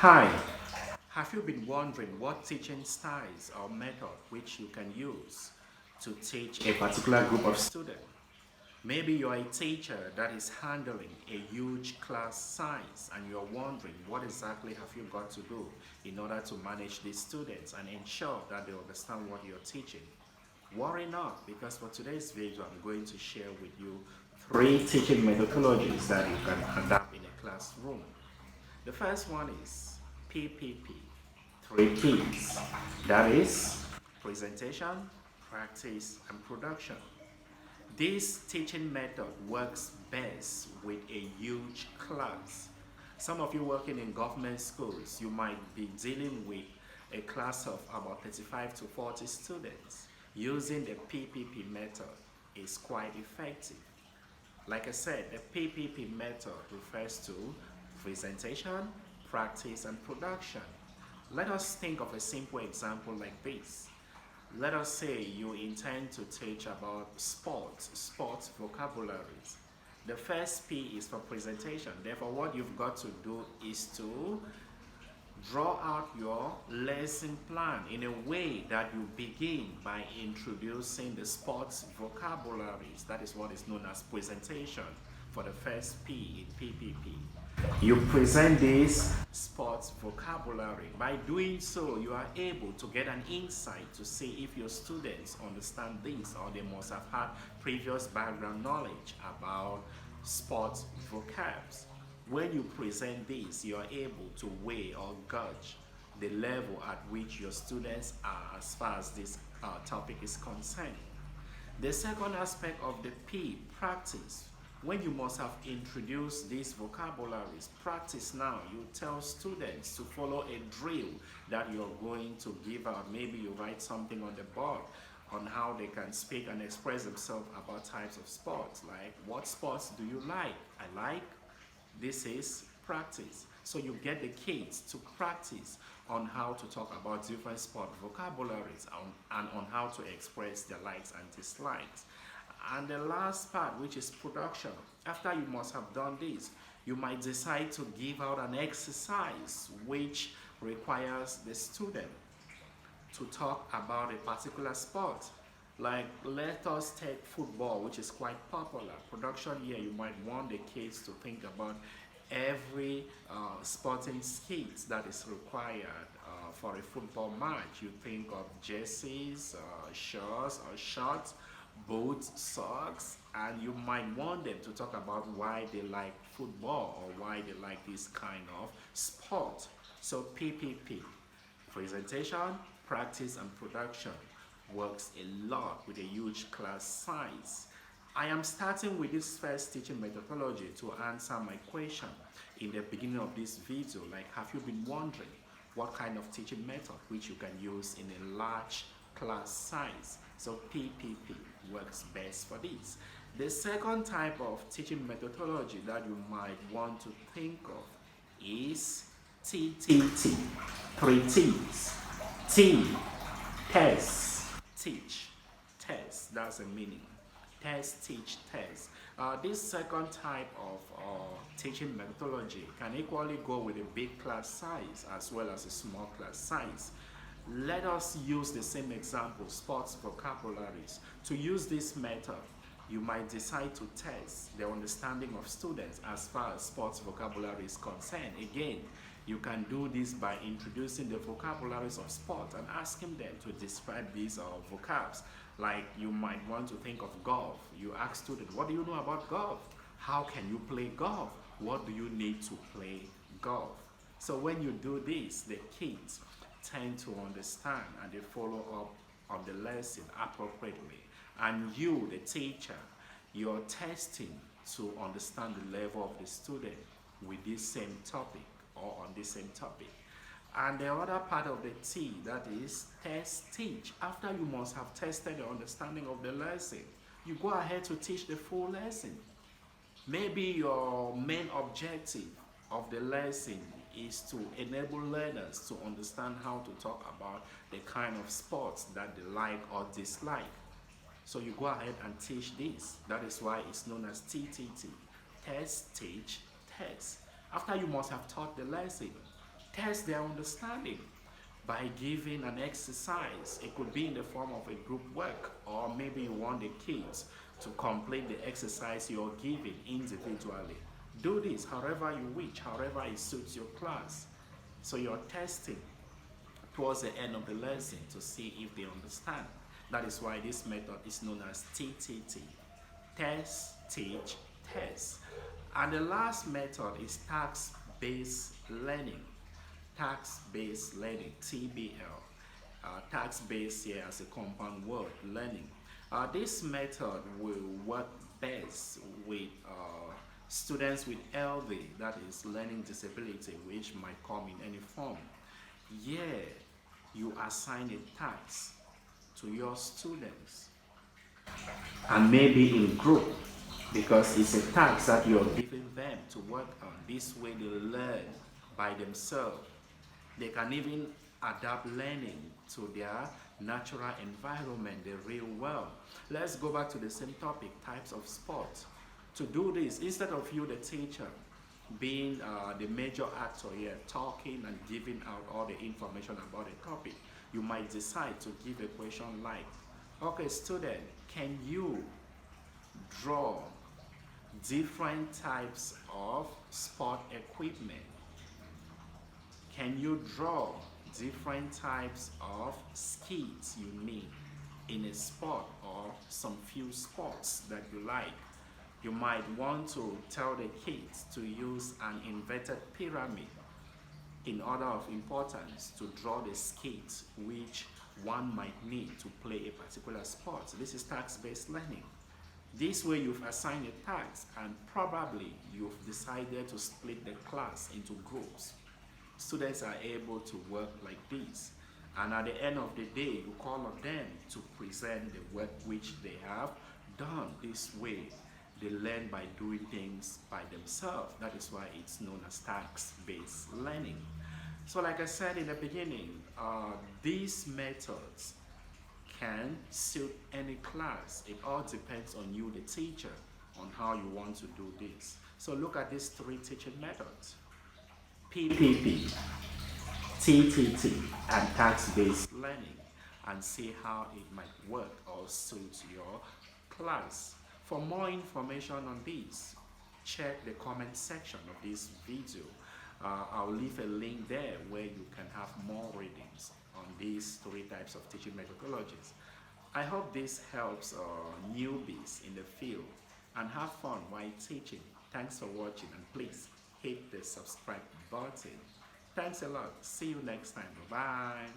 Hi, have you been wondering what teaching styles or method which you can use to teach a particular group of students? Maybe you're a teacher that is handling a huge class size and you're wondering what exactly have you got to do in order to manage these students and ensure that they understand what you're teaching. Worry not, because for today's video I'm going to share with you three teaching methodologies that you can adapt in a classroom. The first one is PPP, three P's. That is presentation, practice, and production. This teaching method works best with a huge class. Some of you working in government schools, you might be dealing with a class of about 35 to 40 students. Using the PPP method is quite effective. Like I said, the PPP method refers to presentation, practice, and production. Let us think of a simple example like this. Let us say you intend to teach about sports vocabularies. The first P is for presentation. Therefore, what you've got to do is to draw out your lesson plan in a way that you begin by introducing the sports vocabularies. That is what is known as presentation for the first P in PPP. You present this sports vocabulary. By doing so, you are able to get an insight to see if your students understand this or they must have had previous background knowledge about sports vocabs. When you present this, you are able to weigh or gauge the level at which your students are as far as this topic is concerned. The second aspect of the P, practice. When you must have introduced these vocabularies, practice now. You tell students to follow a drill that you're going to give out. Maybe you write something on the board on how they can speak and express themselves about types of sports. Like, what sports do you like? I like. This is practice. So you get the kids to practice on how to talk about different sport vocabularies and on how to express their likes and dislikes. And the last part, which is production. After you must have done this, you might decide to give out an exercise which requires the student to talk about a particular sport. Like, let us take football, which is quite popular. Production here, you might want the kids to think about every sporting skit that is required for a football match. You think of jerseys, shorts or shorts, boots, socks, and you might want them to talk about why they like football or why they like this kind of sport. So PPP, presentation, practice, and production, works a lot with a huge class size. I am starting with this first teaching methodology to answer my question in the beginning of this video. Like, have you been wondering what kind of teaching method which you can use in a large class size? So PPP works best for this. The second type of teaching methodology that you might want to think of is TTT, three T's. T, test, teach, test, that's the meaning. Test, teach, test. This second type of teaching methodology can equally go with a big class size as well as a small class size. Let us use the same example, sports vocabularies. To use this method, you might decide to test the understanding of students as far as sports vocabulary is concerned. Again, you can do this by introducing the vocabularies of sport and asking them to describe these vocabs. Like, you might want to think of golf. You ask students, what do you know about golf? How can you play golf? What do you need to play golf? So when you do this, the kids tend to understand and they follow up on the lesson appropriately. And you, the teacher, you're testing to understand the level of the student with this same topic or on this same topic. And the other part of the T, that is test, teach. After you must have tested the understanding of the lesson, you go ahead to teach the full lesson. Maybe your main objective of the lesson is to enable learners to understand how to talk about the kind of sports that they like or dislike. So you go ahead and teach this. That is why it's known as TTT. Test, teach, test. After you must have taught the lesson, Test their understanding by giving an exercise. It could be in the form of a group work, or maybe you want the kids to complete the exercise you're giving individually. Do this however you wish, however it suits your class. So you're testing towards the end of the lesson to see if they understand. That is why this method is known as TTT. Test, teach, test. And the last method is task-based learning. Task-based learning, TBL. Task-based here as a compound word, learning. This method will work best with students with LD, that is learning disability, which might come in any form. Yeah, you assign a task to your students, and maybe in group, because it's a task that you're giving them to work on. This way they learn by themselves. They can even adapt learning to their natural environment, the real world. Let's go back to the same topic, types of sports. To do this, instead of you, the teacher, being the major actor here, talking and giving out all the information about a topic, you might decide to give a question like, okay, student, can you draw different types of sport equipment? Can you draw different types of skills you need in a sport, or some few sports that you like? You might want to tell the kids to use an inverted pyramid in order of importance to draw the skills which one might need to play a particular sport. This is task-based learning. This way you've assigned a task, and probably you've decided to split the class into groups. Students are able to work like this, and at the end of the day you call on them to present the work which they have done. This way they learn by doing things by themselves. That is why it's known as task-based learning. So like I said in the beginning, these methods can suit any class. It all depends on you, the teacher, on how you want to do this. So look at these three teaching methods: PPP, TTT, and task-based learning, and see how it might work or suit your class. For more information on this, check the comment section of this video. I'll leave a link there where you can have more readings on these three types of teaching methodologies. I hope this helps newbies in the field, and have fun while teaching. Thanks for watching, and please hit the subscribe button. Thanks a lot. See you next time. Bye-bye.